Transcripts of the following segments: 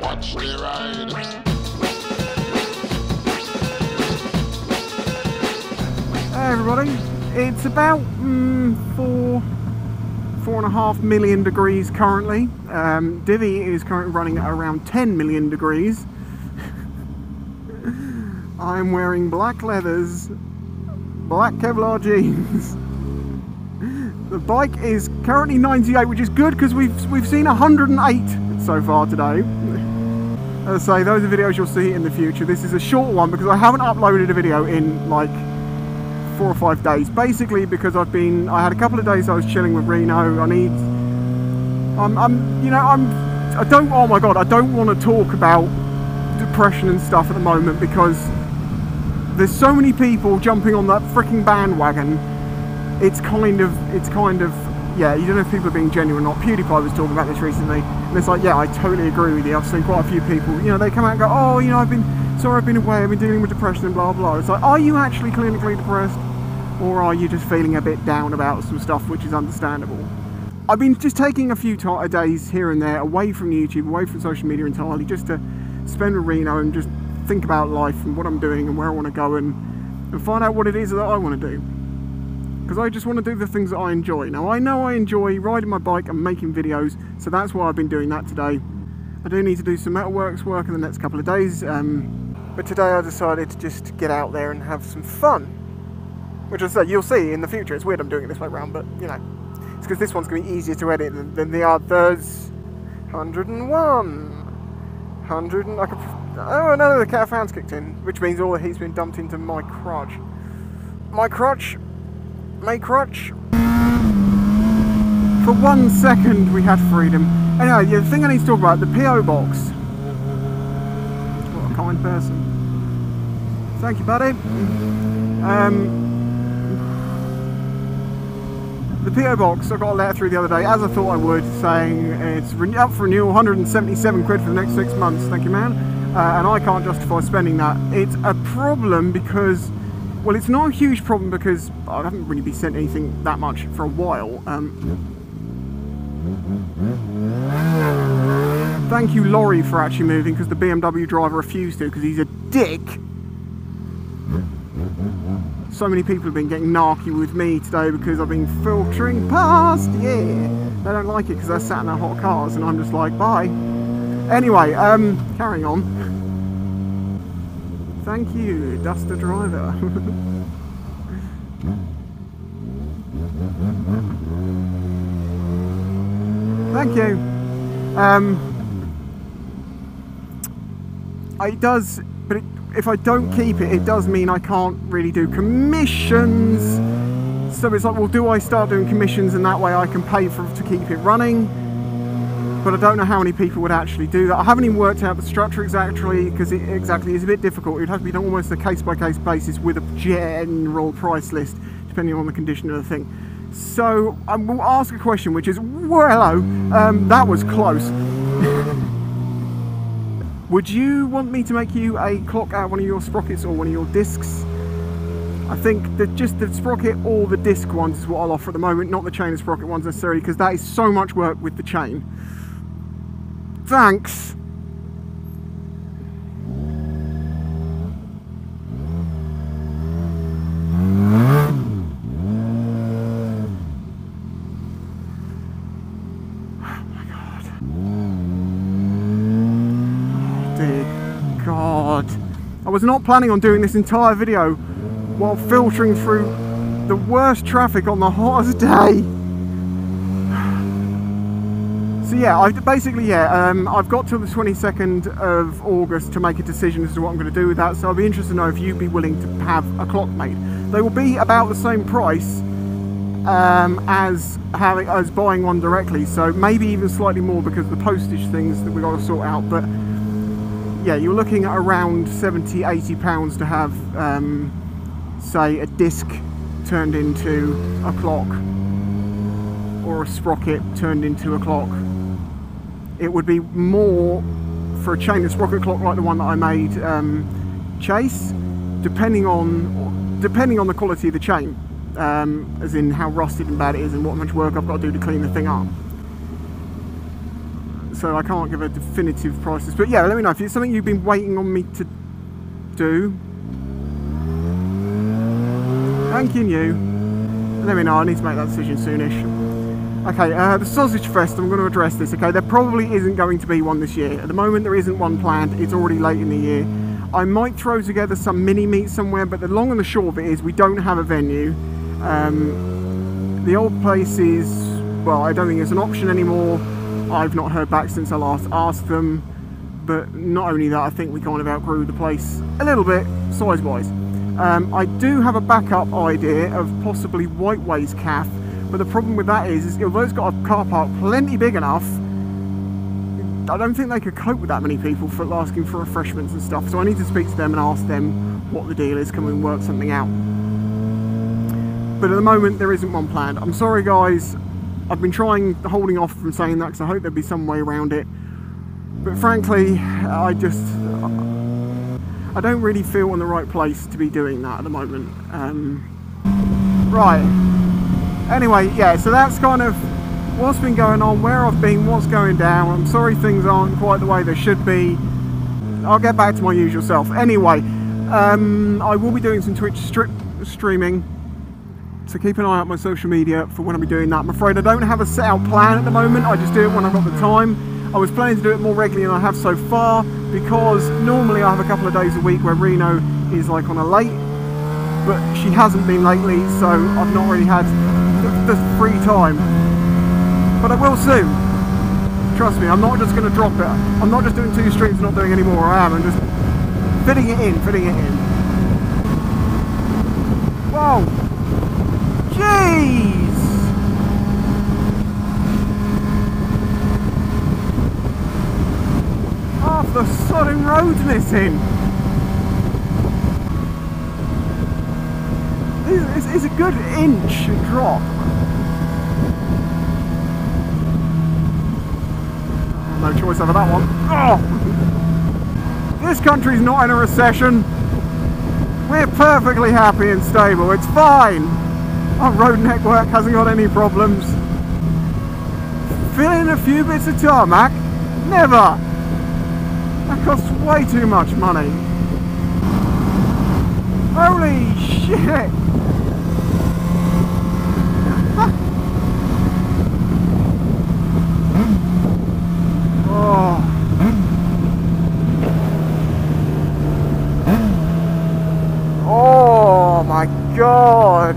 Watch me ride. Hey everybody, it's about 4.5 million degrees currently. DIVI is currently running at around 10 million degrees. I'm wearing black leathers, black Kevlar jeans. The bike is currently 98, which is good because we've seen 108 so far today. As I say, those are videos you'll see in the future. This is a short one because I haven't uploaded a video in like 4 or 5 days. Basically because I had a couple of days I was chilling with Reno. I don't want to talk about depression and stuff at the moment because there's so many people jumping on that freaking bandwagon. It's kind of, yeah, you don't know if people are being genuine or not. PewDiePie was talking about this recently, and it's like, yeah, I totally agree with you. I've seen quite a few people, you know, they come out and go, oh, you know, I've been away, I've been dealing with depression and blah, blah. It's like, are you actually clinically depressed? Or are you just feeling a bit down about some stuff, which is understandable? I've been just taking a few days here and there, away from YouTube, away from social media entirely, just to spend with Reno and just think about life and what I'm doing and where I want to go and find out what it is that I want to do. Because I just want to do the things that I enjoy. Now, I know I enjoy riding my bike and making videos, so that's why I've been doing that today. I do need to do some metalworks work in the next couple of days, but today I decided to just get out there and have some fun. Which, as I say, you'll see in the future. It's weird I'm doing it this way around, but, you know, it's because this one's going to be easier to edit than the others. 101. 100 and... Oh, no, the cat fan's kicked in, which means all the heat's been dumped into my crotch. My crotch... For 1 second we had freedom. Anyway, the thing I need to talk about, the P.O. box. What a kind person. Thank you, buddy. The P.O. box, I got a letter through the other day, as I thought I would, saying it's up for renewal, 177 quid for the next 6 months. Thank you, man. And I can't justify spending that. It's a problem because... Well, it's not a huge problem because I haven't really been sent anything that much for a while. Thank you, Laurie, for actually moving because the BMW driver refused to because he's a dick. So many people have been getting narky with me today because I've been filtering past, yeah. They don't like it because they're sat in their hot cars and I'm just like, bye. Anyway, carrying on. Thank you, Duster Driver. Thank you. It does, but if I don't keep it, it does mean I can't really do commissions. So it's like, well, do I start doing commissions and that way I can pay to keep it running? But I don't know how many people would actually do that. I haven't even worked out the structure exactly, because it is a bit difficult. It would have to be done almost a case-by-case basis with a general price list, depending on the condition of the thing. So I will ask a question, which is, well, hello, that was close. Would you want me to make you a clock out of one of your sprockets or one of your discs? I think that just the sprocket or the disc ones is what I'll offer at the moment, not the chain and sprocket ones necessarily, because that is so much work with the chain. Thanks. I was not planning on doing this entire video while filtering through the worst traffic on the hottest day. So yeah, I've got till the 22nd of August to make a decision as to what I'm going to do with that, so I'll be interested to know if you'd be willing to have a clock made. They will be about the same price as buying one directly, so maybe even slightly more because of the postage things that we've got to sort out, but yeah, you're looking at around £70–80 to have, say, a disc turned into a clock or a sprocket turned into a clock. It would be more for a chain and sprocket clock like the one that I made Chase, depending on the quality of the chain, as in how rusted and bad it is and what much work I've got to do to clean the thing up. so I can't give a definitive prices. But yeah, let me know if it's something you've been waiting on me to do. Thanking you. Let me know, I need to make that decision soonish. Okay, the Sausagefest, I'm going to address this, okay? There probably isn't going to be one this year. At the moment there isn't one planned, it's already late in the year. I might throw together some mini meet somewhere, but the long and the short of it is we don't have a venue. The old place is, well, I don't think it's an option anymore. I've not heard back since I last asked them. But not only that, I think we kind of outgrew the place a little bit, size-wise. I do have a backup idea of possibly Whiteways Cafe, but the problem with that is although it's got a car park plenty big enough, I don't think they could cope with that many people for asking for refreshments and stuff. So I need to speak to them and ask them what the deal is. Can we work something out? But at the moment there isn't one planned. I'm sorry guys, I've been holding off from saying that because I hope there'd be some way around it. But frankly, I don't really feel in the right place to be doing that at the moment. Right. Anyway, yeah, so that's kind of what's been going on, where I've been, what's going down. I'm sorry things aren't quite the way they should be. I'll get back to my usual self. Anyway, I will be doing some Twitch streaming, so keep an eye out on my social media for when I'll be doing that. I'm afraid I don't have a set out plan at the moment, I just do it when I've got the time. I was planning to do it more regularly than I have so far, because normally I have a couple of days a week where Reno is like on a late, but she hasn't been lately, so I've not really had the free time. But I will soon. Trust me, I'm not just going to drop it. I'm not just doing 2 streams and not doing any more. I am. I'm just fitting it in. Whoa! Jeez! Half the sodding road's missing. It's a good inch drop. No choice over that one. Oh! This country's not in a recession. We're perfectly happy and stable. It's fine. Our road network hasn't got any problems. Fill in a few bits of tarmac? Never. That costs way too much money. Holy shit! Oh. Oh my god!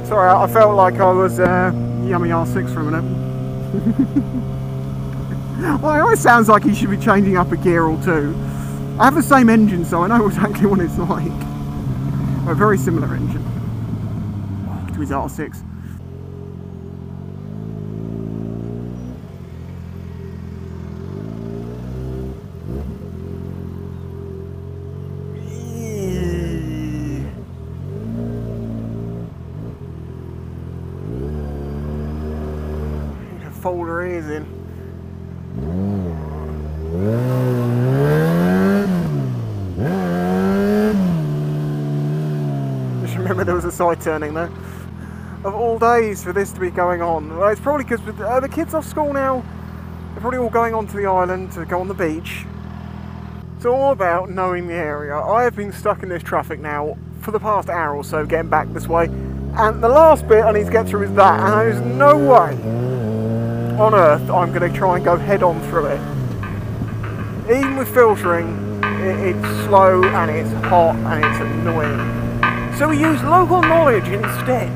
Sorry, I felt like I was Yamaha 6 for a minute. Well, it always sounds like he should be changing up a gear or two. I have the same engine, so I know exactly what it's like. A very similar engine to his R6. Fold her ears in. Just remember there was a side turning there. Of all days for this to be going on. Well, it's probably because the kids off school now, they're probably all going onto the island to go on the beach. It's all about knowing the area. I have been stuck in this traffic now for the past hour or so getting back this way, and the last bit I need to get through is that, and there's no way on earth I'm going to try and go head on through it. Even with filtering, it's slow and it's hot and it's annoying. So we use local knowledge instead.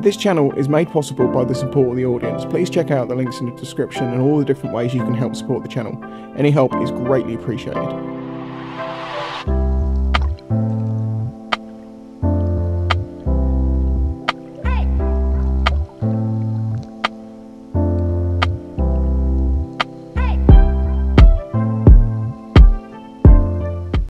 This channel is made possible by the support of the audience. Please check out the links in the description and all the different ways you can help support the channel. Any help is greatly appreciated.